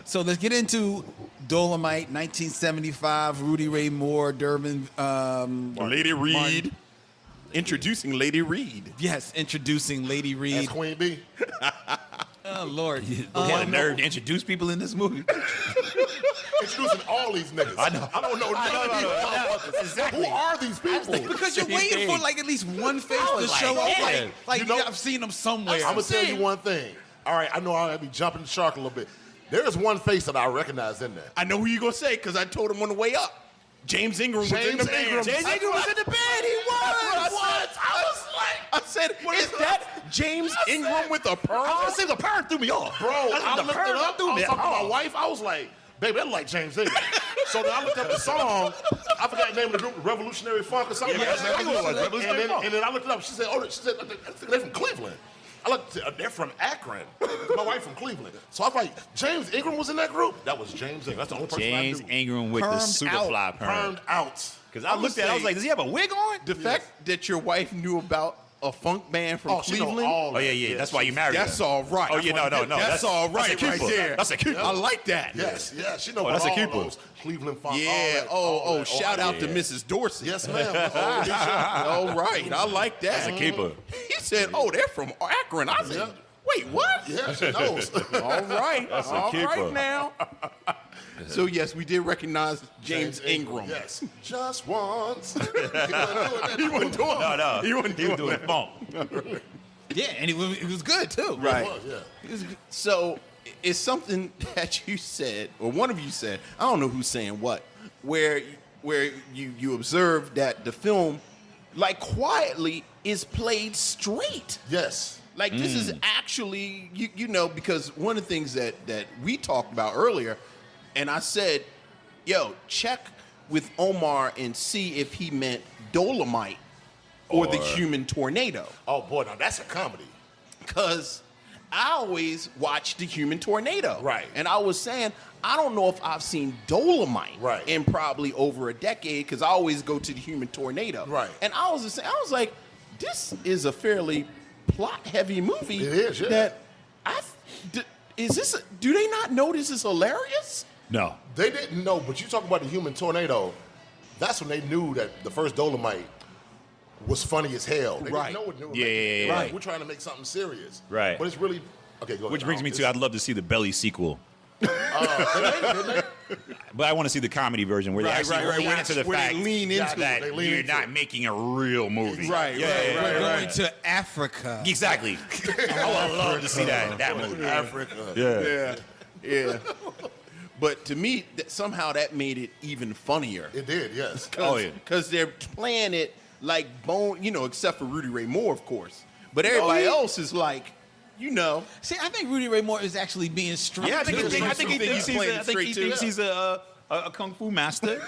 So let's get into Dolomite, 1975. Rudy Ray Moore, Durbin. Lady Reed. Introducing Lady Reed. Yes, introducing Lady Reed. That's Queen B. Oh Lord, They had a nerve to introduce people in this movie. Introducing all these niggas. I know. I don't know none of these motherfuckers. Exactly. Who are these people? because you're waiting for like at least one face to was show like, up. yeah. Like You know- I've seen them somewhere. I'm gonna tell you one thing. All right, I know I'll be jumping the shark a little bit. There's one face that I recognize in there. I know who you gonna say because I told him on the way up. James Ingram was in James the band. Ingram. James Ingram was in the band. He was. I was like, I said, is that James Ingram with a perm? I was saying the parent threw me off. bro, I the looked it perm up. threw I was me talking to my off. wife. I was like, baby, that look like James Ingram. So then I looked up the song. I forgot the name of the group, Revolutionary Funk or something. Yeah, like that. Revolutionary Funk. And then I looked it up. She said, they're from Cleveland. I looked, they're from Akron. My wife from Cleveland. So I was like, James Ingram was in that group? That was James Ingram. That's the only person James I knew. Ingram with the Permed Superfly perm. Burned out. Because I looked at it, I was like, does he have a wig on? The fact that your wife knew about a funk band from Oh, she know Cleveland. all Oh, that. yeah, yeah. That's why you married That's her. all right. Oh, yeah, no. That's all right that's a right keeper. there. That's a keeper. I like that. Yes, yeah, she know Oh, about that's a all keeper. those Cleveland Funk. Yeah. all that. Shout out to yeah. Mrs. Dorsey. Yes, ma'am. All right. I like that. That's a keeper. He said, "Oh, they're from Akron." I said, Yeah. "Wait, what?" Yeah, she knows. All right. That's a All keeper. right now. So yes, we did recognize James Ingram. Yes. Just once. He wasn't doing it. No. He wasn't He was doing doing funk. Yeah, and it was good too. Right. Yeah. So it's something that you said, or one of you said, I don't know who's saying what, where you observed that the film, like quietly, is played straight. Yes. Like this is actually, you know, because one of the things that we talked about earlier, and I said, yo, check with Omar and see if he meant Dolomite or the Human Tornado. Oh boy, now that's a comedy. Because I always watch The Human Tornado. Right. And I was saying, I don't know if I've seen Dolomite Right. in probably over a decade because I always go to The Human Tornado. Right. And I was like, this is a fairly plot-heavy movie. It is, yeah. That do they not know this is hilarious? No. They didn't know, but you talk about the Human Tornado. That's when they knew that the first Dolomite was funny as hell. They Right. didn't know what new. Yeah. Right. We're trying to make something serious. Right. But it's really okay. Go ahead. Which brings me to, I'd love to see the Belly sequel. Didn't they? But I want to see the comedy version where they actually lean into the Where fact they lean into that They lean you're into not it. making a real movie. Right, Yeah, right, yeah, We're yeah, going to Africa. Exactly. I would love to see that movie. Africa. Yeah. Yeah. But to me, somehow that made it even funnier. It did. Yes. Oh, yeah. Because they're playing it like bone, you know, except for Rudy Ray Moore, of course. But everybody else is like, you know. See, I think Rudy Ray Moore is actually being straight. Yeah, I think too. he thinks he's a kung fu master.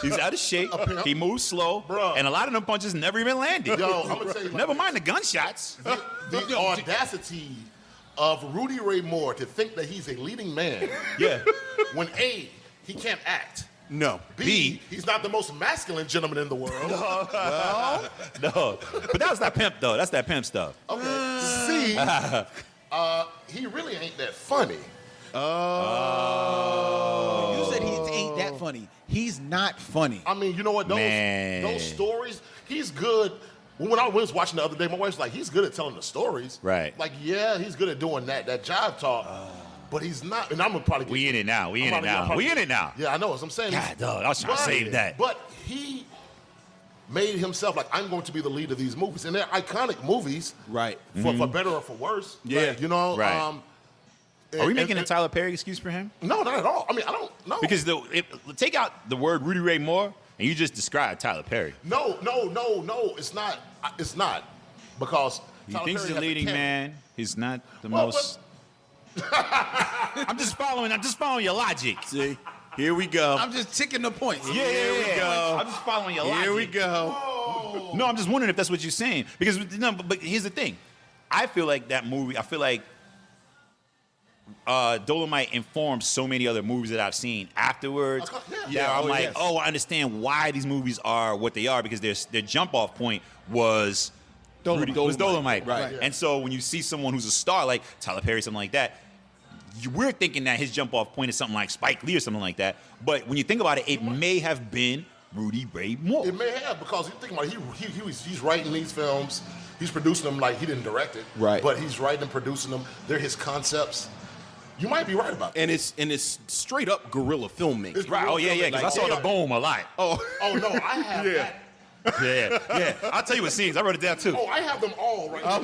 He's out of shape. He moves slow, Bruh. and a lot of them punches never even landed. Yo, I'm gonna tell you. Like Never mind the gunshots. the audacity of Rudy Ray Moore to think that he's a leading man. Yeah. When A, he can't act. No. B, he's not the most masculine gentleman in the world. No, but that was that pimp though. That's that pimp stuff. Okay. C, he really ain't that funny. You said he ain't that funny. He's not funny. I mean, you know what? Those stories, he's good. When I was watching the other day, my wife's like, he's good at telling the stories. Right. Like, yeah, he's good at doing that jive talk. But he's not, and I'm gonna probably get We in it now. We in it now. We in it now. Yeah, I know. As I'm saying, God, dog, I was trying to save that. But he made himself like, I'm going to be the lead of these movies, and they're iconic movies, Right. For better or for worse. Yeah. Like, you know. Right. Are we and- making a and- Tyler Perry excuse for him? No, not at all. I mean, I don't know. Because take out the word Rudy Ray Moore and you just describe Tyler Perry. No. It's not. It's not because He Tyler thinks Perry he's a has leading canon. man. He's not the Well, most. I'm just following your logic. See? Here we go. I'm just ticking the points. Yeah, Here we go. I'm just following your logic. Here we go. No, I'm just wondering if that's what you're saying. Because no, but here's the thing. I feel like that movie. I feel like Dolomite informs so many other movies that I've seen afterwards. Yeah. That I'm like, I understand why these movies are what they are because their jump off point was Dolomite. Right. And so when you see someone who's a star like Tyler Perry, something like that, we're thinking that his jump off point is something like Spike Lee or something like that. But when you think about it, it may have been Rudy Ray Moore. It may have, because you think about it, he's writing these films, he's producing them, like he didn't direct it, Right. But he's writing and producing them. They're his concepts. You might be right about that. And it's straight up guerrilla filmmaking. It's Right. Oh yeah, yeah. Because I saw the boom a lot. Oh no, I have that. Yeah. I'll tell you what scenes. I wrote it down too. Oh, I have them all right now. I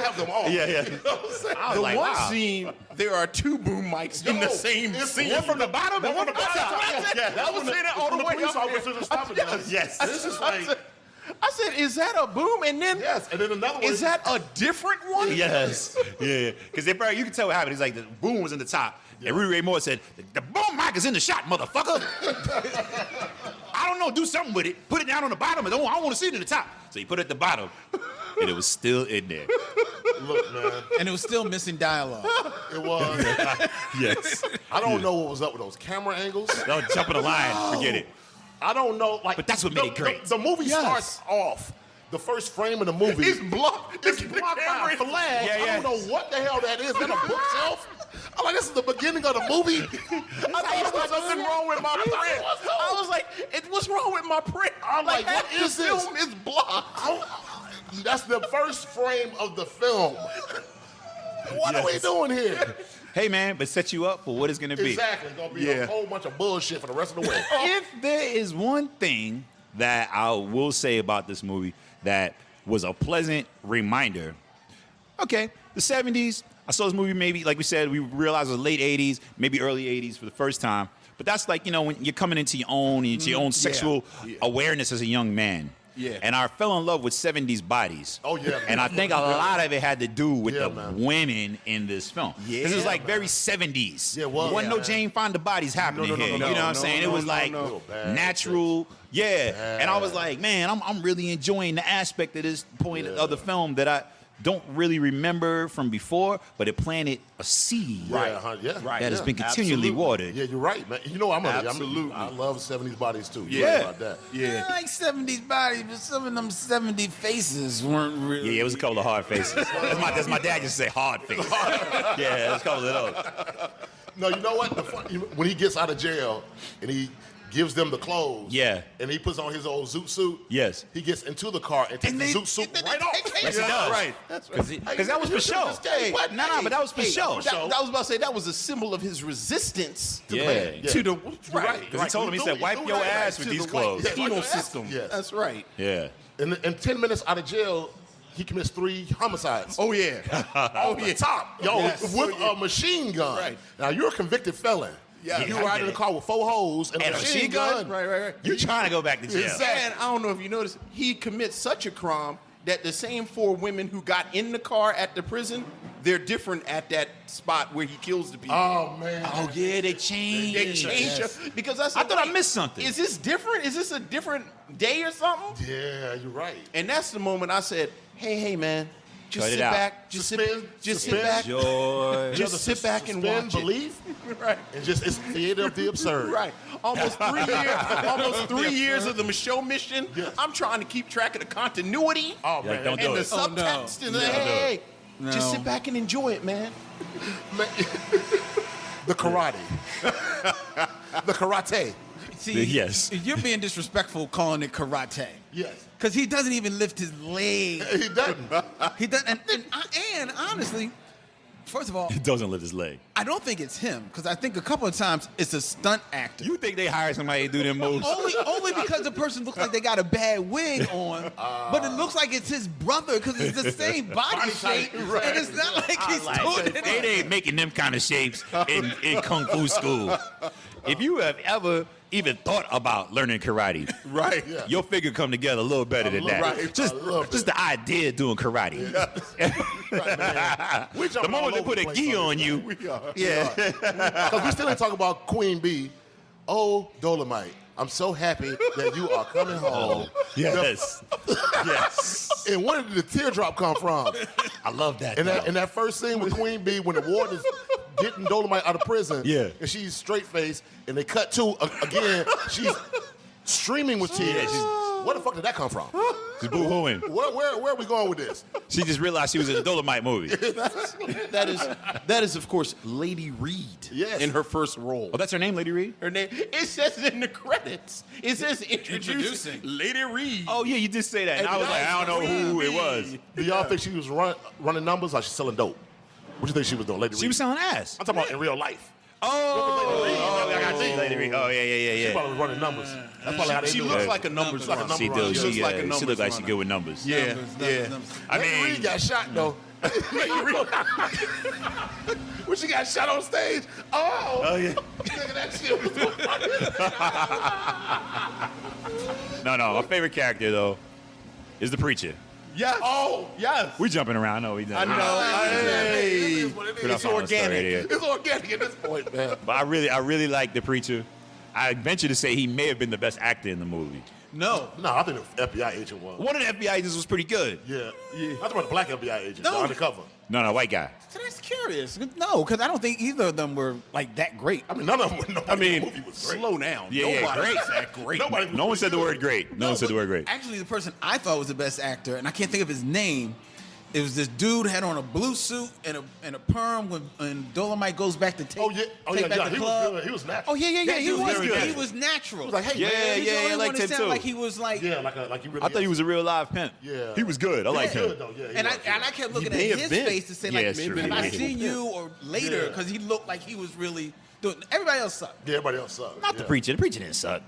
have them all. Yeah. You know what I'm saying? I was The like, one wow. scene, there are 2 boom mics in the same it's scene. one from the bottom and one from the top. Yeah, I was saying that all the way police up. officers are stopping us. Yes. This is like, I said, is that a boom? And then, yes, and then another one. is that a different one? Yes. Yeah. Because you can tell what happened. He's like, the boom was in the top. And Rudy Ray Moore said, the boom mic is in the shot, motherfucker. I don't know, do something with it. Put it down on the bottom. I don't want to see it in the top. So he put it at the bottom. And it was still in there. Look, man, And it was still missing dialogue. it was. Yes. I don't know what was up with those camera angles. Don't jump in the line. Forget it. I don't know. Like, But that's what made it great. The movie starts off. The first frame of the movie. It's blocked. It's blocked by a flag. Yeah, I yeah. don't know what the hell that is. Is that a bookshelf? I'm like, this is the beginning of the movie. I thought there was something wrong with my print. I was like, what's wrong with my print? I'm like, what half is the this? film is blocked. That's the first frame of the film. What are we doing here? Hey, man, but set you up for what it's going to be. Exactly. It's going to be a whole bunch of bullshit for the rest of the way. If there is one thing that I will say about this movie that was a pleasant reminder, okay, the 70s, I saw this movie maybe, like we said, we realized it was late 80s, maybe early 80s for the first time. But that's like, when you're coming into your own, into your own sexual awareness as a young man. Yeah. And I fell in love with 70s bodies. Oh, yeah, man. And I think a lot of it had to do with Yeah, the man. women in this film. Yeah, This is like man. very 70s. Yeah, it was. There wasn't no Yeah. Jane Fonda bodies happening no, here. no, You know what I'm no, saying? no, It was no, like no. Bad natural. Yeah. And I was like, man, I'm really enjoying the aspect of this point of the film that I don't really remember from before, but it planted a seed Yeah. that has been continually watered. Yeah, you're right, man. Absolutely. I love 70s bodies too. You're Yeah. right about that. I like 70s bodies, but some of them 70 faces weren't really. Yeah, it was a couple of hard faces. That's my dad used to say hard face. Yeah, it was a couple of those. No, you know what? When he gets out of jail and he gives them the clothes. Yeah. And he puts on his old zoot suit. Yes. He gets into the car and takes the zoot suit right off. Yes, he does. Right. Because that was for show. Hey, But Nah, but that was for show. I was about to say that was a symbol of his resistance to Yeah. the Right. Because he told him, he said, wipe your ass with to these the white clothes. penal system. Yes. That's right. Yeah. In 10 minutes out of jail, he commits 3 homicides. Oh yeah. Off the top, yo, Yes. with a machine gun. Right. Now you're a convicted felon. Yeah. You I ride get in the it. car with 4 hoes and a And a machine machine gun? gun. Right. You trying to go back to jail. Exactly. And I don't know if you noticed, he commits such a crime that the same 4 women who got in the car at the prison, they're different at that spot where he kills the people. Oh man. Oh, yeah, they changed. They change her because I said, I thought I "Wait, missed something." Is this different? Is this a different day or something? Yeah, you're right. And that's the moment I said, hey, man, just Cut it sit out. back. Just sit Suspend. back. Joy. Just sit back and Suspend watch it. belief. Right. And just it's theater of the absurd. Right. Almost 3 years of the Micheaux mission. I'm trying to keep track of the continuity Oh Yeah, man. don't do and the it. subtext. And Yeah, hey, No. just sit back and enjoy it, man. The karate. The karate. See, Yes. you're being disrespectful calling it karate. Yes. Because he doesn't even lift his leg. He doesn't. He does, and honestly, first of all, He doesn't lift his leg. I don't think it's him because I think a couple of times it's a stunt actor. You think they hired somebody to do them moves? Only because the person looks like they got a bad wig on, but it looks like it's his brother because it's the same body shape, right. and it's not like he's doing it. They ain't making them kind of shapes in Kung Fu school. If you have ever even thought about learning karate, Right. Yeah. your figure come together a little better than that. right. Just, A little bit. just the idea of doing karate. Right, man. We The jumping moment all they put over a the place gi on this. you, We are. yeah. Because we still ain't talking about Queen Bee. Oh, Dolomite. I'm so happy that you are coming home. Yes. Yes. And where did the teardrop come from? I love that. In though. that first scene with Queen Bee, when the warden is getting Dolomite out of prison, Yeah. and she's straight faced, and they cut to again, she's streaming with tears. Yeah, Where the fuck did that come from? She's boo-hooing. Where are we going with this? She just realized she was in a Dolomite movie. That is of course Lady Reed Yes. in her first role. Oh, that's her name, Lady Reed? Her name. It says it in the credits. It says introducing Lady Reed. Oh, yeah, you did say that. And I was like, I don't know who it was. Do y'all think she was running numbers or she's selling dope? What do you think she was doing, Lady Reed? She was selling ass. I'm talking about in real life. Oh, I got you, Lady Reed. Oh, She yeah. probably was running numbers. That's probably how they She do looks it. like a numbers Like a runner. number She runner. does. She looks She like a she numbers look like she runner. good with numbers. Yeah, yeah. I Lady mean, Reed got shot though. Lady Reed. When she got shot on stage. Oh yeah. Nigga, that shit was so funny. No. My favorite character, though, is the preacher. Yes. Oh, Yes. We jumping around. I know we done. I know. Hey. It's organic. It's organic at this point, man. But I really like the preacher. I venture to say he may have been the best actor in the movie. No. No, I think the FBI agent was. One of the FBI agents was pretty good. Yeah. I'm talking about the black FBI agent, the No. undercover. No, white guy. So that's curious. No, because I don't think either of them were like that great. I mean, none of them. Nobody in the movie was great. Slow down. Yeah, Nobody great. was that great. Nobody was No one said the good. word great. No one said the word great. Actually, the person I thought was the best actor, and I can't think of his name, it was this dude had on a blue suit and a perm when Dolomite goes back to take, Oh, yeah. Oh, take yeah, back yeah. the He club. was good. He was natural. Oh yeah. That He dude was very good. He natural. was natural. He was like, hey, Yeah, man. He's the only I one liked that him sounded too. like he was like. Yeah, like you really. I thought he was a real live pimp. Yeah. He was good. I like He him. good, though. Yeah, he And was, I kept looking at may have his been. face to say Yeah, like, it's true. have I He seen you or later? Yeah. Because he looked like he was really doing. Everybody else sucked. Yeah, everybody else sucked. Not the preacher. The preacher didn't suck.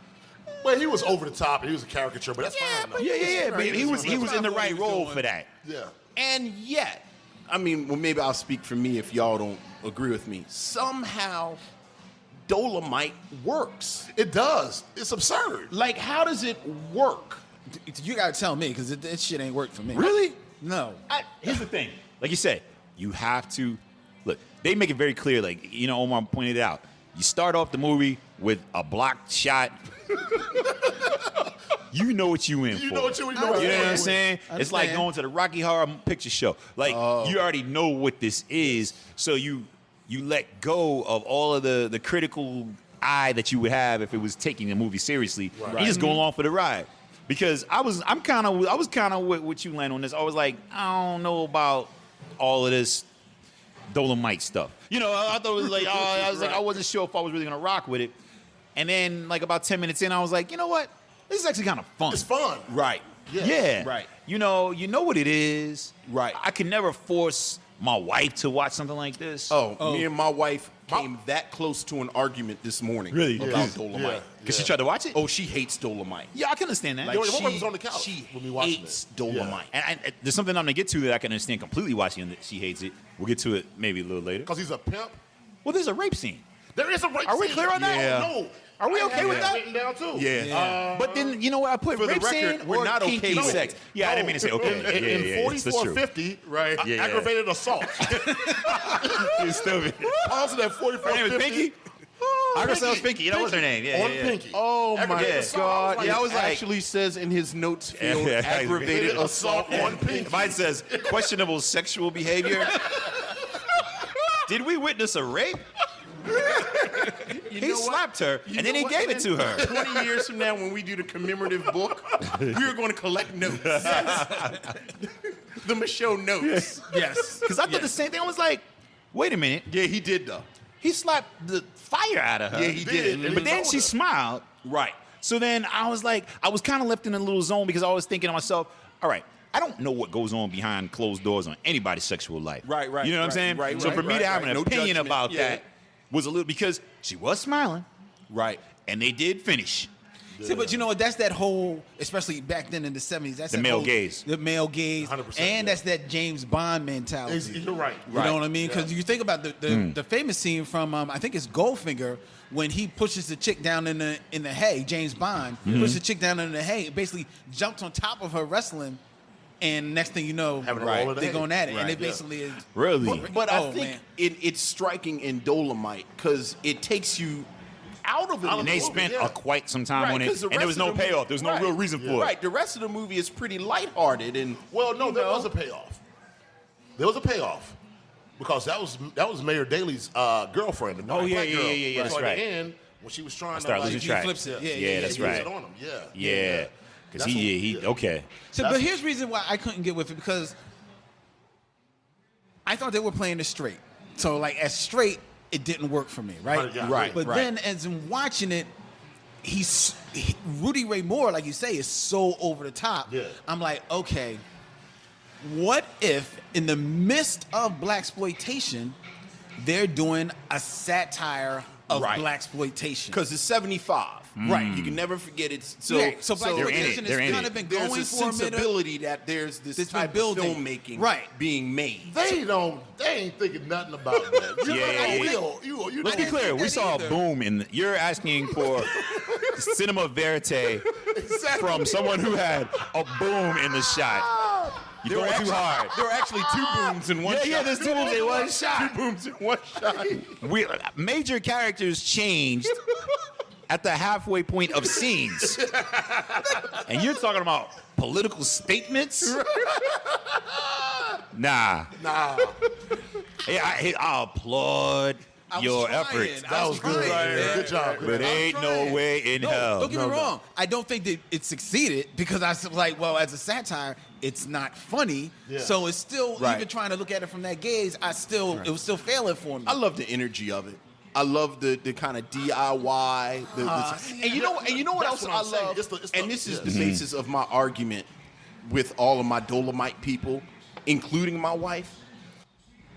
Well, he was over the top and he was a caricature, but that's fine. Though. Yeah. But he was in the what right he was role doing. for that. Yeah. And yet, I mean, well, maybe I'll speak for me if y'all don't agree with me. Somehow, Dolomite works. It does. It's absurd. Like, how does it work? You gotta tell me because this shit ain't worked for me. Really? No. Here's the thing. Like you said, you have to look. They make it very clear. Like Omar pointed out. You start off the movie with a blocked shot. You know what you in for. You know what you You know what I'm saying? I It's like understand. going to the Rocky Horror Picture Show. Like you already know what this is, so you let go of all of the critical eye that you would have if it was taking the movie seriously. Right. You just go along for the ride. Because I was kind of with you, Len, on this. I was like, I don't know about all of this Dolomite stuff. I thought it was like, I was like, I wasn't sure if I was really gonna rock with it. And then like about 10 minutes in, I was like, you know what? This is actually kind of fun. It's fun. Right. Yeah. Right. You know what it is. Right. I can never force my wife to watch something like this. Me and my wife came that close to an argument this morning Really? about Yeah. Dolomite. Because she tried to watch it? Oh, she hates Dolomite. Yeah, I can understand that. Like, Yo, your wife was on the couch she when we watching hates it. Dolomite. And there's something I'm going to get to that I can understand completely watching that she hates it. We'll get to it maybe a little later. Because he's a pimp. Well, there's a rape scene. There is a rape Are we scene. clear on that? Yeah. No. Are we okay with that? Written down too. Yeah. But then, you know what I put? For the rape record, scene we're or not okay kinky with sex? it. Yeah, I didn't mean to say okay. In That's true. 4450, right? Yeah. Aggravated assault. You're stupid. Pause it at Her name is 4450. Pinky? I heard someone Pinky. That was her name. Yeah, On yeah. Pinky. Oh my Aggravated Yeah. assault. God! Yeah, I was It like- actually says in his notes field Yeah. aggravated assault assault on Pinky. Mine says questionable sexual behavior. Did we witness a rape? He slapped her, and then he gave it to her. 20 years from now, when we do the commemorative book, we are going to collect notes. The Micheaux notes. Yes. Because I thought the same thing. I was like, wait a minute. Yeah, he did though. He slapped the fire out of her. Yeah, he did. And But then she older. smiled. Right. So then I was like, I was kind of left in a little zone because I was thinking to myself, all right, I don't know what goes on behind closed doors on anybody's sexual life. Right, right, You know what I'm right, saying? right, so right, for me right, to have right. an No opinion judgment. about Yeah. that was a little, because she was smiling, Right. and they did finish. See, but you know what? That's that whole, especially back then in the 70s. That's The that male whole- gaze. The male gaze. 100%, And yeah. that's that James Bond mentality. You're right. You know what I mean? Because Yeah. you think about the famous scene from I think it's Goldfinger when he pushes the chick down in the hay. James Bond pushes the chick down in the hay, basically jumps on top of her wrestling, and next thing you know, Having a roll of the they're hay. going at it, and Right, it yeah. basically is. Really? But I Oh, think man. it's striking in Dolomite because it takes you out of it. And they movie, spent yeah. quite some time Right, on it, 'cause the and there was rest no of the movie- payoff. There was no right. real reason for it. Right. The rest of the movie is pretty lighthearted and Well, no, you there know. was a payoff. There was a payoff because that was Mayor Daley's girlfriend. The Oh, black yeah, girl. yeah, yeah, So that's at right. the end, when she was trying to started like, losing She track. flips it. Yeah, that's she was right. on him. Yeah. Yeah. Because he okay. So, but here's the reason why I couldn't get with it, because I thought they were playing it straight. So, like, as straight, it didn't work for me, right? Right. But then, as I'm watching it, Rudy Ray Moore, like you say, is so over the top. Yeah. I'm like, okay, what if in the midst of blaxploitation, they're doing a satire of blaxploitation? Because it's 75. Right. You can never forget it. So blaxploitation has kind of been there's going a for a minute. sensibility that there's this type of filmmaking being made. They ain't thinking nothing about that. Let's be clear. We saw a boom you're asking for cinema verite from someone who had a boom in the shot. You're going too hard. There were actually two booms in one shot. Yeah, there's two booms in one shot. Two booms in one shot. Major characters changed at the halfway point of scenes. And you're talking about political statements? Nah. Hey, I applaud your efforts. That was good. Good job. But ain't no way in hell. Don't get me wrong. I don't think that it succeeded, because I was like, well, as a satire, it's not funny. Yeah. So it's still, even trying to look at it from that gaze, it was still failing for me. I love the energy of it. I love the kind of DIY. And you know what else I love? And this is the basis of my argument with all of my Dolomite people, including my wife.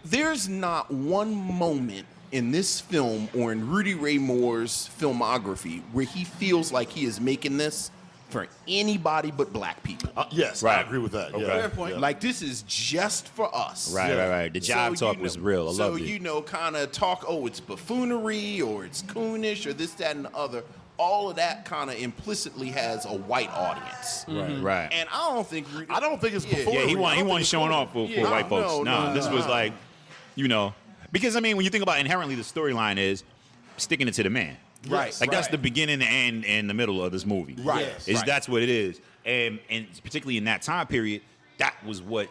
There's not one moment in this film or in Rudy Ray Moore's filmography where he feels like he is making this for anybody but black people. Yes, I agree with that. Okay. Yeah. Fair point. Like, this is just for us. Right. The job talk was real. I loved it. So, kind of talk, it's buffoonery or it's coonish or this, that, and the other. All of that kind of implicitly has a white audience. Right. And I don't think it's buffoonery. Yeah, he wasn't showing off for white folks. No, this was like, because, I mean, when you think about inherently the storyline is sticking it to the man. Right. Like, that's the beginning and the middle of this movie. Right. That's what it is. And particularly in that time period, that was what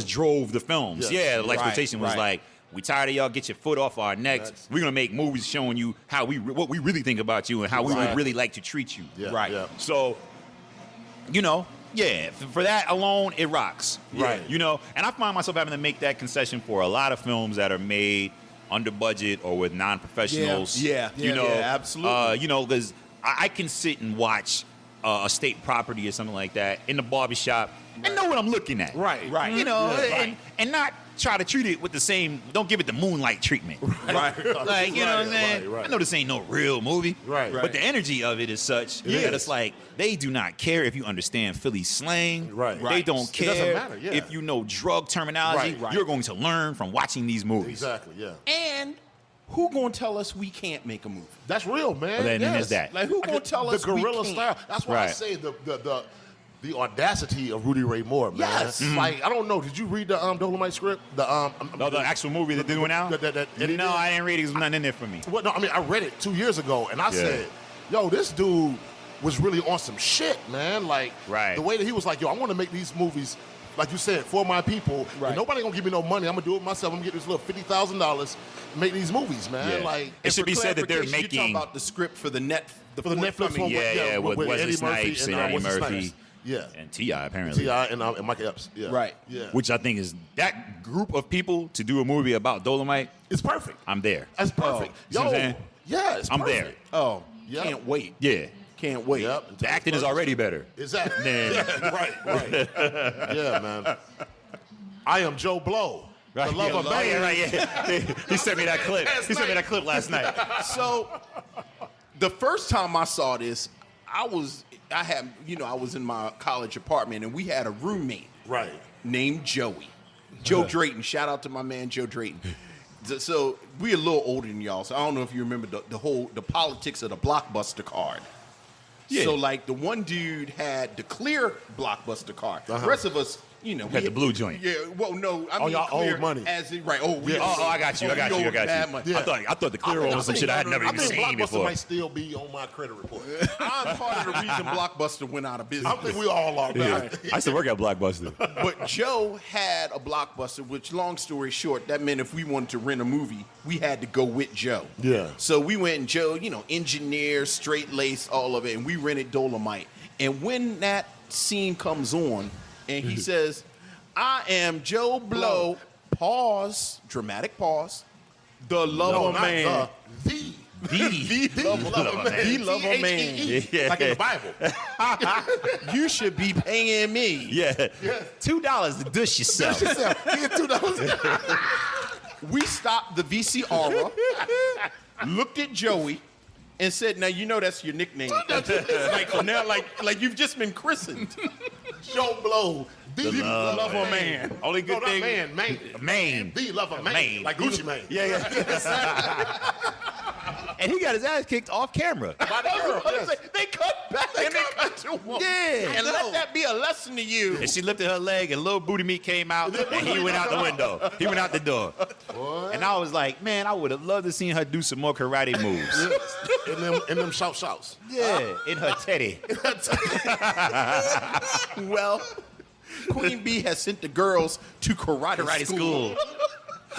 drove the films. Yes. Yeah, the blaxploitation was like, we tired of y'all, get your foot off our necks. We're going to make movies showing you what we really think about you and how we would really like to treat you. Yeah. Right. Yeah. So, for that alone, it rocks. Right. And I find myself having to make that concession for a lot of films that are made under budget or with non-professionals. Yeah, absolutely. Because I can sit and watch a state property or something like that in the barbershop and know what I'm looking at. Right. And not try to treat it with the same, don't give it the moonlight treatment. Right. Like, you know what I'm saying? Right. I know this ain't no real movie. Right. But the energy of it is such that it's like, they do not care if you understand Philly slang. Right. They don't It care doesn't matter, yeah. if you know drug terminology. Right. You're going to learn from watching these movies. Exactly, yeah. And who gonna tell us we can't make a movie? That's real, man. Well, then there's that. Like, who gonna tell us the guerrilla we can't? style? That's why I Right. say the audacity of Rudy Ray Moore, man. Yes. Like, I don't know. Did you read the Dolomite script? The actual movie that they went out? that Eddie No, did? I didn't read it. There's nothing in there for me. Well, no, I mean, I read it 2 years ago, and I said, yo, this dude was really on some shit, man. Like, Right. the way that he was like, yo, I want to make these movies, like you said, for my people. Right. And nobody gonna give me no money. I'm gonna do it myself. I'm gonna get this little $50,000 and make these movies, man. Yeah. Like, It should be said that they're You're talking making. about the script for the Netflix forthcoming- one, Yeah, with Wesley Eddie Murphy Snipes and Eddie Wesley Murphy. Snipes. Yeah. And T.I. apparently. T.I. and Michael Epps. Yeah. Right. Yeah. Which I think is that group of people to do a movie about Dolomite. It's perfect. I'm there. That's perfect. You see what I'm saying? Yeah, it's I'm perfect. there. Oh, Yep. can't wait. Yeah. Can't wait. Yep. The acting is already better. Exactly. Then- Yeah, right. Yeah, man. I am Joe Blow. Right, The love of man. He sent me that clip. He sent me that clip last night. So, the first time I saw this, I was in my college apartment, and we had a roommate Right. named Joey. Joe Drayton. Shout out to my man Joe Drayton. So we're a little older than y'all, so I don't know if you remember the politics of the Blockbuster card. Yeah. So like the one dude had the clear Blockbuster card. The rest of us, we Had the blue joint. Yeah, well, no, I mean y'all clear owed money. as in, right? Oh, we Yeah. owed- I got you. we owed bad money. Yeah. I thought the clear one was some shit I had never even seen Blockbuster before. might still be on my credit report. I'm part of the reason Blockbuster went out of business. I think we all are, man. Yeah. I used to work at Blockbuster. But Joe had a Blockbuster, which, long story short, that meant if we wanted to rent a movie, we had to go with Joe. Yeah. So we went and Joe, engineer, straight lace, all of it, and we rented Dolomite. And when that scene comes on, and he says, "I am Joe Blow." Pause. Dramatic pause. The lover man. The lover man. The lover man. T-H-E-E. Like in the Bible. You should be paying me. Yeah. $2 to dish yourself. Get $2. We stopped the VCR, looked at Joey, and said, "Now you know that's your nickname. like now, like you've just been christened." Joe Blow. The lover man. Only good no, thing. Man. Man. The lover man. Man. Like Gucci man. Yeah. And he got his ass kicked off camera. By the girl, yes. They cut back and they cut to him. Yeah. And let that be a lesson to you. And she lifted her leg, and little booty meat came out, and he went out the window. He went out the door. What? And I was like, man, I would have loved to see her do some more karate moves. in them shouts. Yeah, in her teddy. Well, Queen Bee has sent the girls to karate school.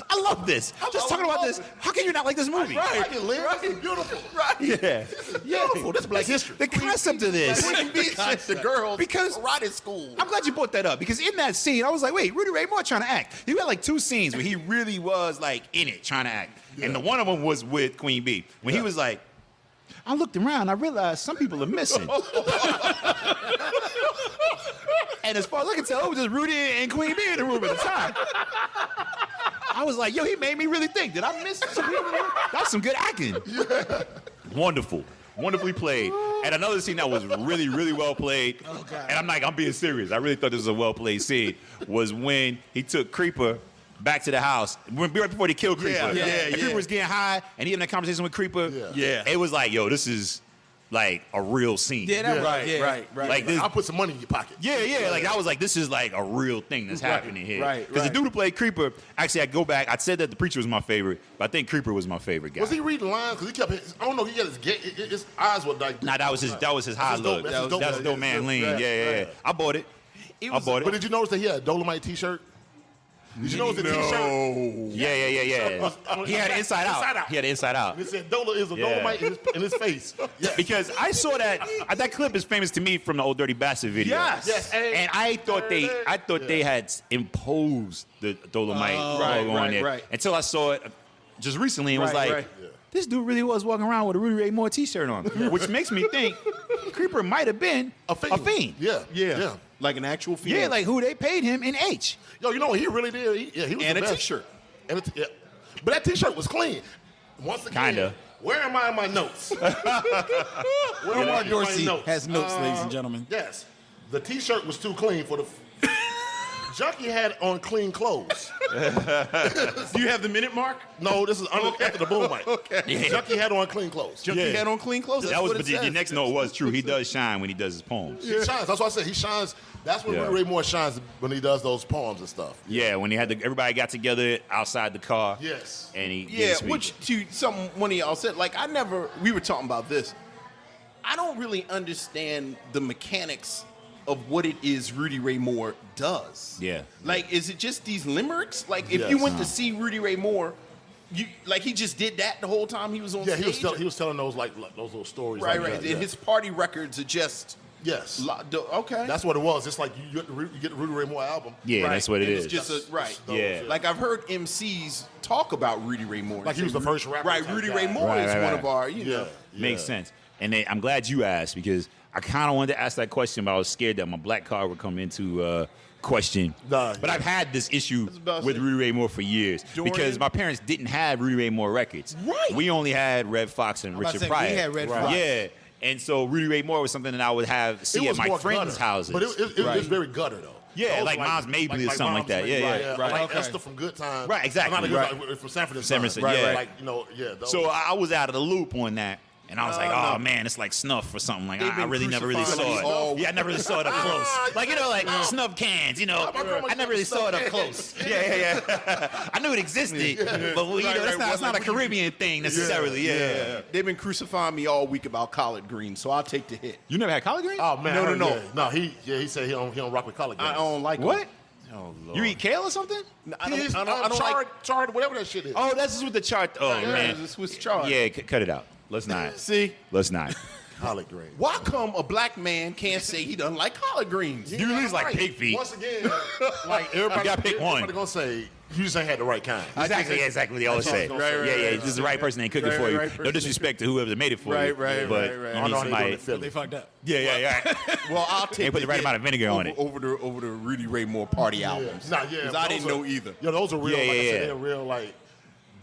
I love this. Just talking about this. How can you not like this movie? Right. This is beautiful. Right. Yeah. Beautiful. This is Black history. The concept of this. Queen Bee sent the girls Because- to karate school. I'm glad you brought that up because in that scene, I was like, wait, Rudy Ray Moore trying to act. He had like 2 scenes where he really was like in it, trying to act. And the one of them was with Queen Bee. When he was like, I looked around, I realized some people are missing. And as far as I can tell, it was just Rudy and Queen Bee in the room at the time. I was like, yo, he made me really think. Did I miss some people? That's some good acting. Wonderful. Wonderfully played. And another scene that was really, really well played, and I'm being serious. I really thought this was a well-played scene, was when he took Creeper back to the house. Right before they killed Creeper. And Creeper was getting high, and he having a conversation with Creeper. Yeah. It was like, yo, this is like a real scene. Yeah, that right. Like this, I'll put some money in your pocket. yeah. Like I was like, this is like a real thing that's happening here. right, Because the dude who played Creeper, actually, I go back. I said that the preacher was my favorite, but I think Creeper was my favorite guy. Was he reading lines? Because he kept, I don't know, he got his eyes were like. Nah, that was his high look. That's dope man lean. Yeah. I bought it. But did you notice that he had a Dolomite t-shirt? Did you notice the t-shirt? Yeah. He had it inside out. He had it inside out. And it said Dola is a Dolomite in his face. Yes. Because I saw that clip is famous to me from the Old Dirty Bastard video. Yes. And I thought they had imposed the Dolomite logo on there. right. Until I saw it just recently and was like, this dude really was walking around with a Rudy Ray Moore t-shirt on. Which makes me think Creeper might have been a fiend. Yeah. Like an actual fiend. Yeah, like who they paid him in H. Yo, you know what he really did? He was And the a best. t-shirt. But that t-shirt was clean. Once again, Kinda. Where am I in my notes? Omar Dorsey notes? has notes, ladies and gentlemen. Yes. The t-shirt was too clean for the... Junkie had on clean clothes. Do you have the minute mark? No, this is after the boom mic. Okay. Junkie had on clean clothes. Junkie had on clean clothes. That was, but the next note was true. He does shine when he does his poems. He shines. That's why I said he shines. That's when Rudy Ray Moore shines, when he does those poems and stuff. Yeah, when he had everybody got together outside the car. Yes. And he Yeah, which one of y'all said, like, we were talking about this. I don't really understand the mechanics of what it is Rudy Ray Moore does. Yeah. Like, is it just these limericks? Like, if you went to see Rudy Ray Moore, he just did that the whole time he was on Yeah, stage? he was telling those like those little stories. Right. Like that, And his party records are just... Yes. Okay. That's what it was. It's like you get the Rudy Ray Moore album. Yeah, Right. that's what it It's is. just right. Yeah. Like I've heard MCs talk about Rudy Ray Moore. Like he was the first rapper Right. type Rudy guy. Ray Moore Right, is right, one right. of our, you know. Makes sense. And I'm glad you asked because I kind of wanted to ask that question, but I was scared that my black card would come into question. Nah, but I've had this issue about to with say. Rudy Ray Moore for years Dorian. because my parents didn't have Rudy Ray Moore records. Right. We only had Red Fox and about to Richard say, Pryor. we had Red Fox. Yeah. And so Rudy Ray Moore was something that I would see at my more friends' gutter, houses. But it was very gutter though. Yeah, Those like Mom's Mabley or something like Mom's that. Mabley, Yeah. Like Okay. Esther from Good Time. Right, exactly. Like, from Sanford and Son. Yeah. Like those. So I was out of the loop on that. And I was like, oh man, it's like snuff or something. Like I really never really crucifying saw it. me. Yeah, I never really saw it up close. Like snuff cans. I never really saw it up close. Yeah. I knew it existed, but that's not a Caribbean thing necessarily. Yeah. They've been crucifying me all week about collard greens, so I'll take the hit. You never had collard greens? Oh man, No. No, he said he don't rock with collard greens. I don't like What? them. Oh, Lord. You eat kale or something? I don't like. charred, whatever that shit is. Oh, that's just with the chart. Oh man. This was charred. Yeah, cut it out. Let's not. See? Let's not. Collard greens. Why come a black man can't say he doesn't like collard greens? You at least like Right. pig feet. Once again, like everybody, gotta pick one. everybody gonna say you just ain't had the right kind. Exactly. They always say, Right, right, yeah, right, this is the right person ain't cooking for you. No disrespect to whoever made it for you. Right, but right, right. you I need know how they do it somebody. in Philly. They fucked up. Yeah. Well, I'll take They put the right hit amount of vinegar on it. over the Rudy Ray Moore party albums. Nah, yeah. 'Cause I didn't know either. Yo, those are real. Yeah, like I yeah, said, yeah. they're real like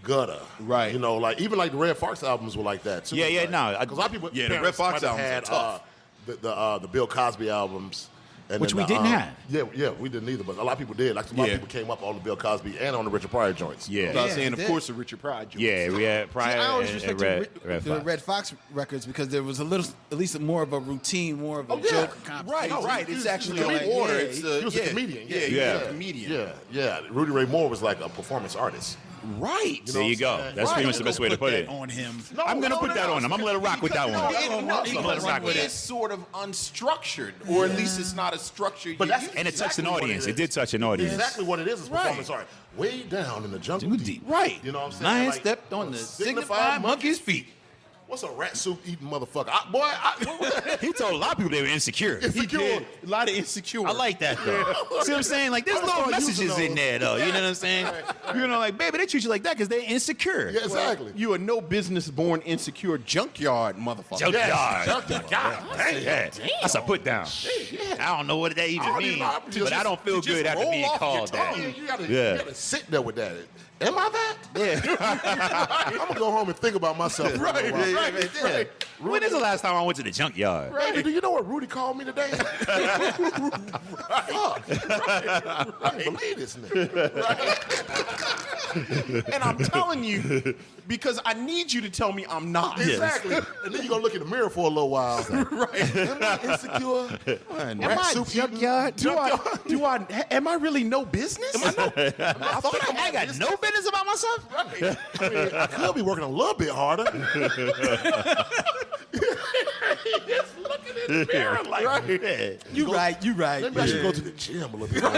gutter. Right. You know, like even like the Red Fox albums were like that too. Yeah, like, no, Because a lot of people. Yeah, the Red parents Fox might have albums had, are tough. the Bill Cosby albums. And Which then we didn't have. Yeah, we didn't either, but a lot of people did. Like a lot Yeah. of people came up on the Bill Cosby and on the Richard Pryor joints. Yeah. I was Yeah, saying, it of did. course, the Richard Pryor joint. Yeah, we had See, Pryor I always and respected Red the Fox. Red Fox records because there was a little, at least more of a routine, more of a yeah. joke. Right, conversation. right. It's actually Like, in order. yeah, It's he was a comedian. Yeah, Yeah. he's Yeah. a comedian. Yeah. Rudy Ray Moore was like a performance artist. Right. There you go. That's Right. pretty much the best way to put it. On him. No, I'm gonna no, put no, that no. on him. I'm gonna let it rock with that one. It is sort of unstructured, or at least it's not as structured. But that's- And it touched an Exactly what audience. it It did touch an audience. Exactly what it is Right. performance art. Way down in the jungle deep. Right. You know what I'm saying? Lion Like, stepped on the signified signified monkey's feet. What's a rat soup eating motherfucker? He told a lot of people they were insecure. He did. A lot of insecure. I like that though. See what I'm saying? Like there's That's little all using messages in those. there though. You know what I'm saying? You know, like baby, they treat you like that because they're insecure. Yeah, exactly. You are no business born insecure junkyard motherfucker. Junkyard. Junkyard. God, dang. Yeah, that's a put down. I don't know what that even means, but I don't feel good after being called that. You gotta Yeah. sit there with that. Am I that? Yeah. I'm gonna go home and think about myself. For a little while. Right. When is the last time I went to the junkyard? Baby, do you know what Rudy called me today? Fuck. I can't believe this nigga. And I'm telling you, because I need you to tell me I'm not. Exactly. And then you gonna look in the mirror for a little while. Right. Am I insecure? Am Rat I soup junkyard? Am I really no business? I thought I got no business about myself. I mean, I could be working a little bit harder. Just looking in the mirror like, You right. maybe I should go to the gym a little bit more.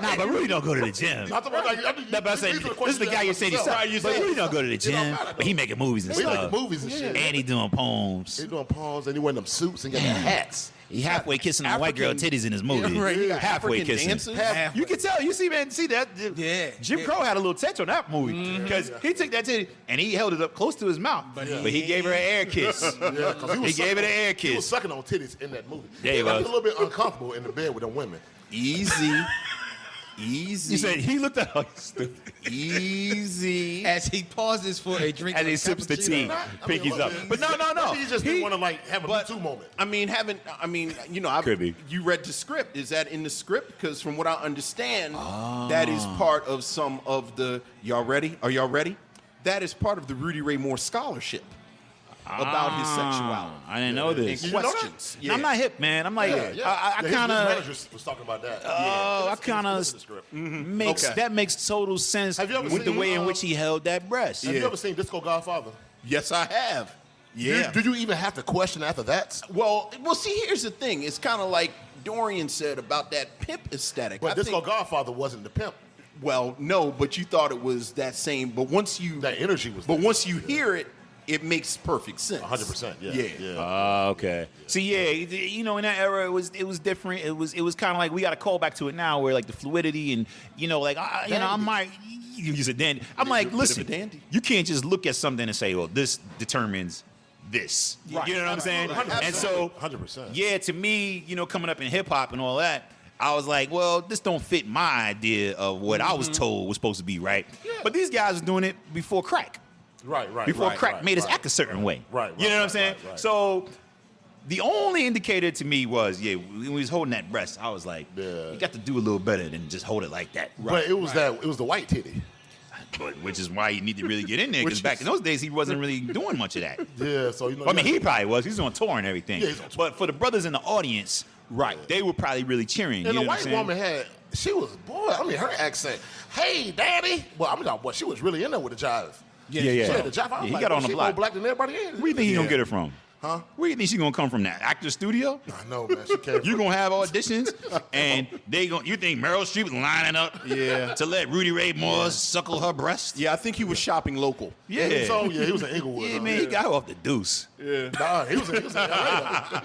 Nah, but Rudy don't go to the gym. Not the one like, That's what I said. This is the guy you said he sucked. But Rudy don't go to the gym. But he making movies and We like stuff. the movies and shit. And he doing poems. He doing poems and he wearing them suits and got the hats. He halfway kissing a white girl African- titties in his movie. Yeah, right. He got Halfway African kissing. dancers. You can tell. You see, man. See that? Yeah. Jim Crow had a little touch on that movie because he took that titty and he held it up close to his mouth, but he gave her an air kiss. Yeah, 'cause He gave it an air He was kiss. sucking on titties in that movie. Yeah, he I was was. a little bit uncomfortable in the bed with them women. Easy. Easy. You said he looked at her easy. As he pauses for a drink. as of he sips the tea, pinkies up. But no. Maybe he just didn't want to like have a Me Too moment. I mean, Could be. You read the script. Is that in the script? Because from what I understand, that is part of some of the. Y'all ready? Are y'all ready? That is part of the Rudy Ray Moore scholarship about his sexuality. I didn't know this. And You know that? questions. I'm not hip, man. I'm like, I His kind of. manager was talking about that. Oh, I kind of Listen to the script. makes Okay. that makes total sense Have you ever with the seen, way in which he held that breast. Have you ever seen Disco Godfather? Yes, I have. Yeah. Do you even have to question after that? Well, see, here's the thing. It's kind of like Dorian said about that pimp aesthetic. But I Disco think, Godfather wasn't the pimp. well, no, but you thought it was that same. But once you, That energy was but there. once you hear it, it makes perfect sense. 100%. Yeah. Yeah. Okay. See, yeah, you know, in that era, it was different. It was kind of like we got to call back to it now, where like the fluidity and I'm like, you said dandy. I'm like, bit of a listen, dandy. you can't just look at something and say, well, this determines this. Right. You know what I'm saying? Right. And so, 100%. yeah, to me, coming up in hip hop and all that, I was like, well, this don't fit my idea of what I was told was supposed to be, right? But these guys were doing it before crack. Right. Before crack made us act a certain way. Right, You know what I'm right, saying? right. So the only indicator to me was, when he was holding that breast, I was like, Yeah. you got to do a little better than just hold it like that. But it was it was the white titty. Which is why you need to really get in there, because back in those days, he wasn't really doing much of that. Yeah, so I mean, he probably was. He's on tour and everything. Yeah, he's on tour. But for the brothers in the audience, they were probably really cheering. And you the know what white I'm saying? woman she was, her accent, hey, daddy. Well, she was really in there with the jive. Yeah. She had the jive. I was He like, got on the she block. more black than everybody is. Where do you think he gonna get it from? Huh? Where you think she's gonna come from? That actor studio? I know, man. She came. You gonna have auditions, and you think Meryl Streep lining up to let Rudy Ray Moore suckle her breast? Yeah, I think he was shopping local. Yeah. He was in Inglewood. Yeah, man, he got her off the deuce. Yeah. Nah, he was in LA.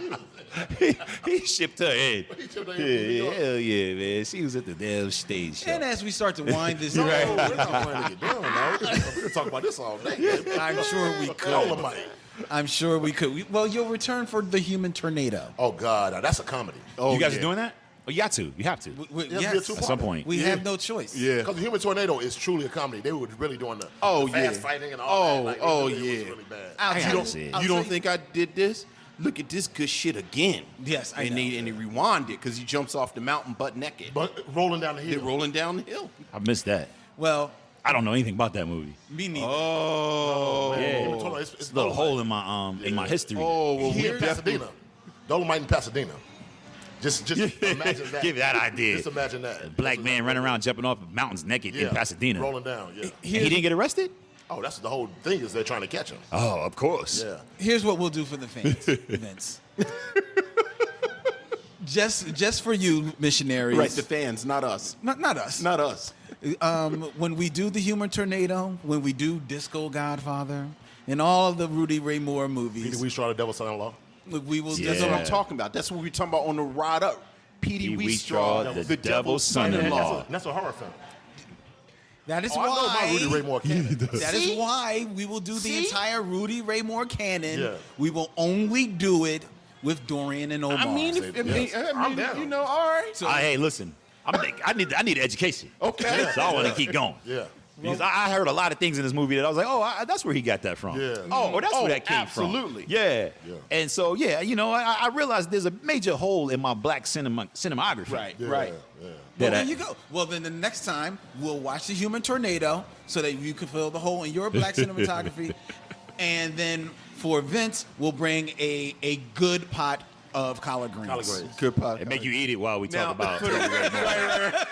He shipped her in. He shipped her in. Yeah, hell yeah, man. She was at the damn stage show. And as we start to wind this No, down, we're not planning to get down, man. We can talk about this all day. Man. I'm sure we could. Dolomite. I'm sure we could. Well, you'll return for the Human Tornado. Oh God, that's a comedy. Oh, You guys yeah. are doing that? Oh, you got to. You have to. Yes, two At some point. we have no choice. Yeah. Because the Human Tornado is truly a comedy. They were really doing the fast yeah. fighting and all that. Like, it was yeah. really bad. I'll I tell gotta see it. I'll You tell don't think I did this? Look at this good shit again. Yes, I and know. they rewind it because he jumps off the mountain butt naked. But rolling down the They're hill. rolling down the hill. I missed that. Well, I don't know anything about that movie. me neither. Oh. Man, Yeah. Human Tornado, it's It's a little hole in my history. Oh, well, He we in Pasadena. Dolomite in Pasadena. Just imagine that. Give that idea. Just imagine that. Black man running around jumping off mountains naked in Pasadena. Rolling down, yeah. And he didn't get arrested? Oh, that's the whole thing is they're trying to catch him. Oh, of course. Yeah. Here's what we'll do for the fans, Vince. just for you, missionaries. Right, the fans, not us. Not us. Not us. When we do the Human Tornado, when we do Disco Godfather, and all of the Rudy Ray Moore Peter movies, Weestraw, the Devil's Son-in-Law. we will. That's what Yeah. I'm talking about. That's what we're talking about on the ride up. Petey Petey Weestraw, Weestraw, the devil's son-in-law. That's a horror film. That is Oh, I know about Rudy Ray why. Moore canon. That is See? why we will do the See? entire Rudy Ray Moore canon. Yeah. We will only do it with Dorian and Omar. I mean, I'm down. you know, all right. So- Hey, listen. I need education. Okay. So I want to keep going. Yeah. Because I heard a lot of things in this movie that I was like, that's where he got that from. Yeah. Oh, that's where that came absolutely. from. Yeah. Yeah. And so, I realized there's a major hole in my black cinematography. Right, Yeah. right. Yeah. Well, That there I- you go. Well, then the next time we'll watch the Human Tornado so that you can fill the hole in your black cinematography, and then for Vince, we'll bring a good pot of collard greens. Collard greens. Good podcast. And make you eat it while we Now, talk about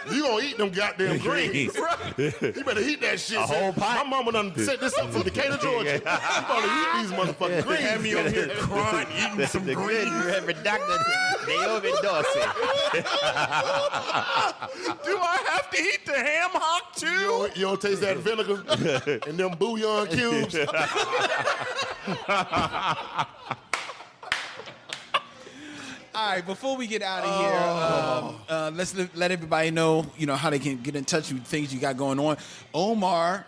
You gonna eat them goddamn greens. You better eat that shit. A whole pot? My mama done set this up from Decatur, Georgia. You gonna eat these motherfucking greens. Had me over here crying, eating some the good Reverend Dr. Naomi Dorsey. Do I have to eat the ham hock too? You don't taste that vinegar and them bouillon cubes. All right, before we get out of here, let's let everybody know, how they can get in touch with things you got going on. Omar,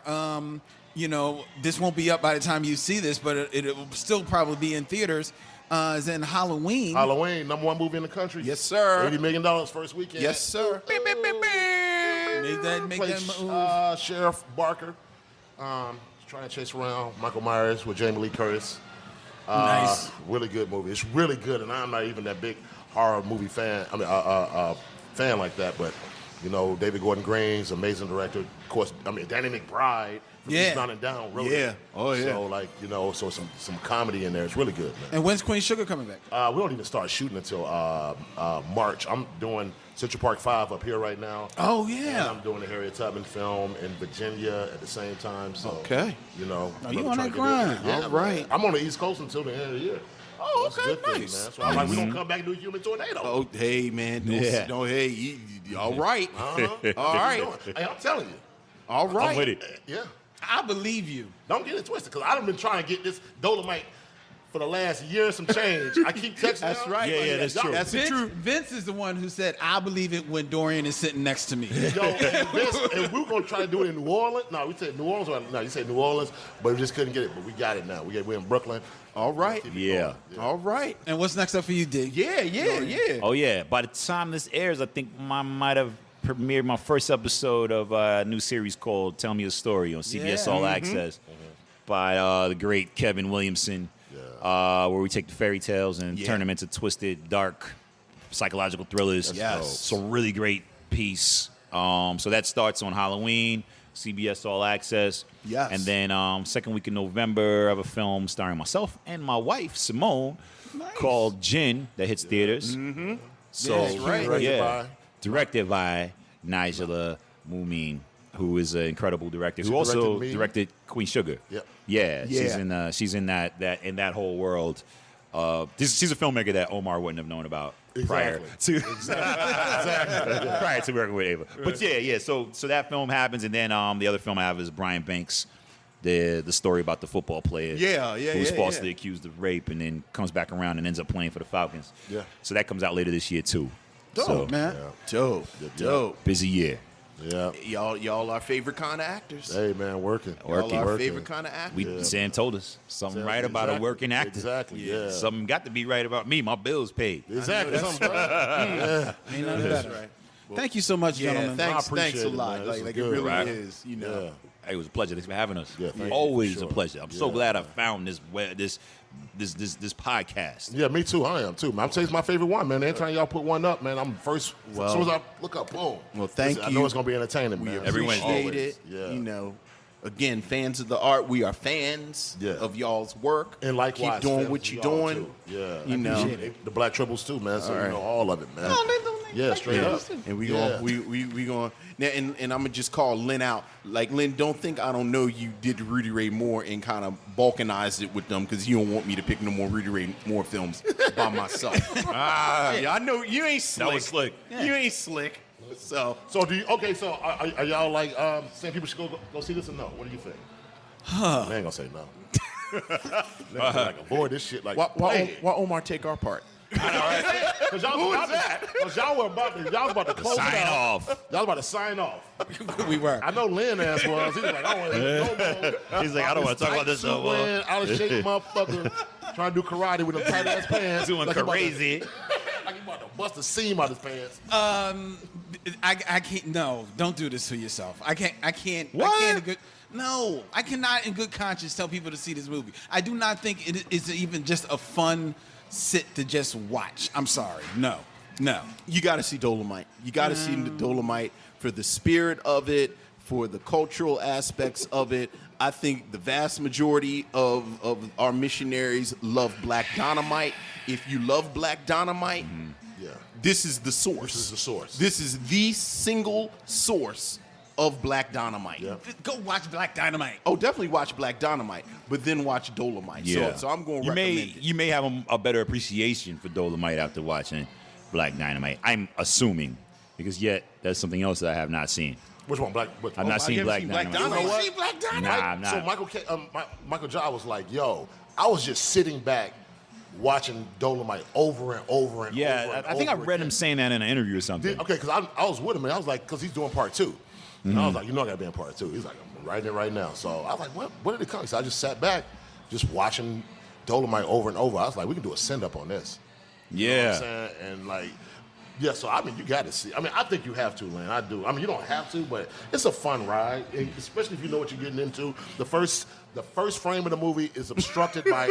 this won't be up by the time you see this, but it will still probably be in theaters. Is in Halloween. Halloween, #1 movie in the country. Yes, sir. $80 million first weekend. Yes, sir. Make that Plays, move. Sheriff Barker. Trying to chase around Michael Myers with Jamie Lee Curtis. Nice. Really good movie. It's really good, and I'm not even that big horror movie fan. I mean, fan like that, but David Gordon Green's amazing director. Of course, Danny McBride from Yeah. Eastbound and Down wrote Yeah. it. Oh, yeah. So some comedy in there. It's really good, man. And when's Queen Sugar coming back? We don't even start shooting until March. I'm doing Central Park 5 up here right now. Oh, And yeah. I'm doing the Harriet Tubman film in Virginia at the same time. So, Okay. you you really on trying that to get grind. in. Yeah, All right. I'm on the East Coast until the end of the year. Oh, That's a okay, good thing, nice. man. So I'm like, we're going to come back and do a Human Tornado. Oh, hey, man. Yeah. All right. Uh-huh. All right. Hey, I'm telling you. All right. I'm with it. Yeah. I believe you. Don't get it twisted, because I've been trying to get this Dolomite for the last year and some change. I keep texting. That's y'all. right. Yeah, that's true. That's the truth. Vince is the one who said, I believe it when Dorian is sitting next to me. Yo, and we're gonna try to do it in New Orleans. No, we said New Orleans. No, you said New Orleans, but we just couldn't get it. But we got it now. We're in Brooklyn. All right. Keep it Yeah. going. All right. And what's next up for you, D? Yeah. Oh, yeah. By the time this airs, I think I might have premiered my first episode of a new series called Tell Me a Story on CBS Yeah. All Access by the great Kevin Williamson, where we take the fairy tales and turn them into twisted, dark, psychological thrillers. Yes. So really great piece. So that starts on Halloween, CBS All Access. Yes. And then second week in November, I have a film starring myself and my wife, Simone, called Gin that hits theaters. Mm-hmm. So, That's right. Directed by Nigella Mumin, who is an incredible director, who She also directed me. directed Queen Sugar. Yep. Yeah, Yeah. she's in that whole world. She's a filmmaker that Omar wouldn't have known about prior Exactly. to prior to working with Ava. But yeah. So that film happens, and then the other film I have is Brian Banks, the story about the football player. Who's falsely accused of rape, and then comes back around and ends up playing for the Falcons. Yeah. So that comes out later this year too. Dope, So, man. Dope. Dope. busy year. Yeah. Y'all our favorite kind of actors. Hey, man, working. Y'all our Working. favorite kind of actors. Sam told us something right about a working actor. Exactly, yeah. Something got to be right about me. My bills paid. Exactly. Something right. Ain't nothing That's better. right. Thanks you so much, gentlemen. Thanks I appreciate a it, lot. man. This Like is it good, really right? is. You know. Yeah. Hey, it was a pleasure. Thanks for having us. Yeah, thank you. Always For sure. a pleasure. I'm so Yeah. glad I found this podcast. Yeah, me too. I am too, man. I'm saying it's my favorite one, man. Anytime y'all put one up, man, I'm first. As soon as I look up, boom. Well, thank I you. know it's gonna be entertaining, We man. Every appreciate Wednesday. it. Yeah. You know, again, fans of the art. We are fans Yeah. of y'all's work. And likewise, keep doing fans what of you're y'all, doing. too. Yeah, You know. the Black Tribbles too, man. So All you right. know all of it, man. Yeah, straight Yeah. up. And we Yeah. going we going now, and I'm gonna just call Len out. Like, Len, don't think I don't know you did Rudy Ray Moore and kind of balkanized it with them because you don't want me to pick no more Rudy Ray Moore films by myself. Yeah, I know you ain't slick. That was slick. You ain't slick. So So do you? Okay, so are y'all like saying people should go see this or no? What do you think? Man, ain't gonna say no. Man, like avoid this shit. Like why Omar take our part? Because y'all were about to close Sign it out. off. Y'all about to sign off. We were. I know Len ass was. He was like, I don't want to no more. He's like, I don't want to talk about this no more. Out of shape motherfucker trying to do karate with them tight ass pants. Doing Like he about to- crazy. Like he about to bust a seam out his pants. I can't. No, don't do this to yourself. I can't. What? I can't in good. No, I cannot in good conscience tell people to see this movie. I do not think it is even just a fun sit to just watch. I'm sorry. No. You got to see Dolomite. You got to see the Dolomite for the spirit of it, for the cultural aspects of it. I think the vast majority of our missionaries love Black Dynamite. If you love Black Dynamite, Yeah. this is the source. This is the source. This is the single source of Black Dynamite. Yeah. Go watch Black Dynamite. Oh, definitely watch Black Dynamite, but then watch Dolomite. Yeah. So I'm going to you recommend may it. you may have a better appreciation for Dolomite after watching Black Dynamite. I'm assuming, because yet that's something else that I have not seen. Which one? Black. I've not seen Black Dynamite. You know what? See Black Dynamite? Nah, I'm not. So Michael J. was like, yo, I was just sitting back watching Dolomite over and over and over. Yeah, and I think I over read again. him saying that in an interview or something. Okay, because I was with him and I was like, because he's doing part 2. And I was like, you know I got to be in part 2. He's like, I'm writing it right now. So I was like, what did it come? So I just sat back, just watching Dolomite over and over. I was like, we can do a send-up on this. You know what I'm Yeah. saying? And like, yeah, so I mean, you got to see. I mean, I think you have to, Len. I do. I mean, you don't have to, but it's a fun ride, and especially if you know what you're getting into. The first frame of the movie is obstructed by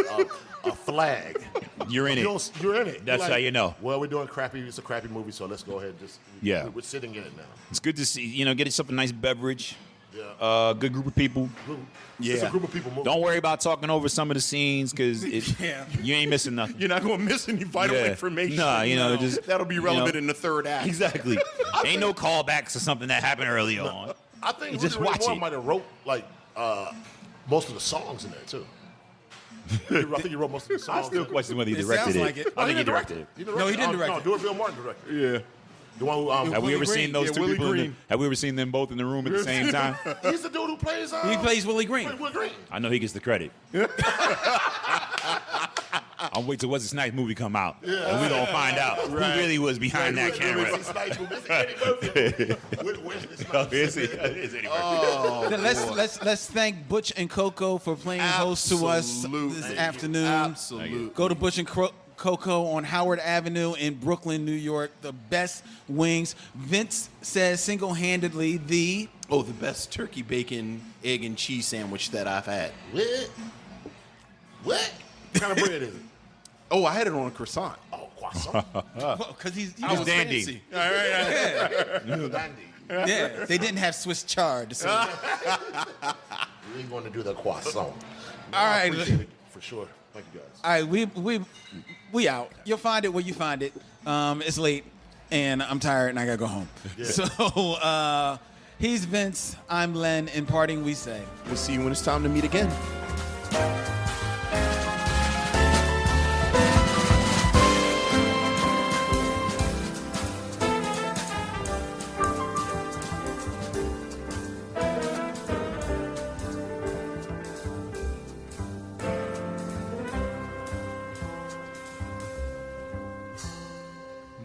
a flag. You're in it. You're in it. That's You're how you know. Well, we're doing crappy. It's a crappy movie, so let's go ahead and just. Yeah. We're sitting in it now. It's good to see, get yourself a nice beverage. Yeah. Good group of people. It's a group of people moving. Don't worry about talking over some of the scenes because Yeah. you ain't missing nothing. You're not going to miss any vital Yeah. information. Nah, just that'll be relevant in the third act. Exactly. Ain't no callbacks to something that happened early on. I think You just Rudy Ray watch Moore it. might have wrote like most of the songs in there too. I think he wrote most of the songs. I still question whether he It directed sounds it. like it. I think he directed it. No, he didn't direct No, it. Dory Bill Martin directed. Yeah. The one who Have we ever Green. seen those Yeah, two Willie people? Green. Have we ever seen them both in the room at the same time? he's the dude who plays. He plays Willie Green. Will Green. I know he gets the credit. I'll wait till What's His Night movie come out, and we gonna find out who really was behind that camera. Is it Eddie Murphy? Then let's thank Butch and Coco for playing host to us this afternoon. Absolutely. Go to Butch and Coco on Howard Avenue in Brooklyn, New York. The best wings. Vince says single-handedly the best turkey bacon, egg, and cheese sandwich that I've had. What kind of bread is it? Oh, I had it on a croissant. Oh, croissant. because he's I was dandy. Fancy. Dandy. yeah. They didn't have Swiss chard. So. We ain't going to do the croissant. All right. Appreciate it, for sure. Thank you guys. All right, we out. You'll find it where you find it. It's late, and I'm tired, and I gotta go home. Yeah. So he's Vince. I'm Len. In parting, we say. We'll see you when it's time to meet again.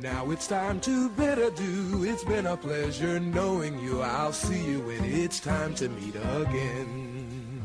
Now it's time to bid adieu. It's been a pleasure knowing you. I'll see you when it's time to meet again.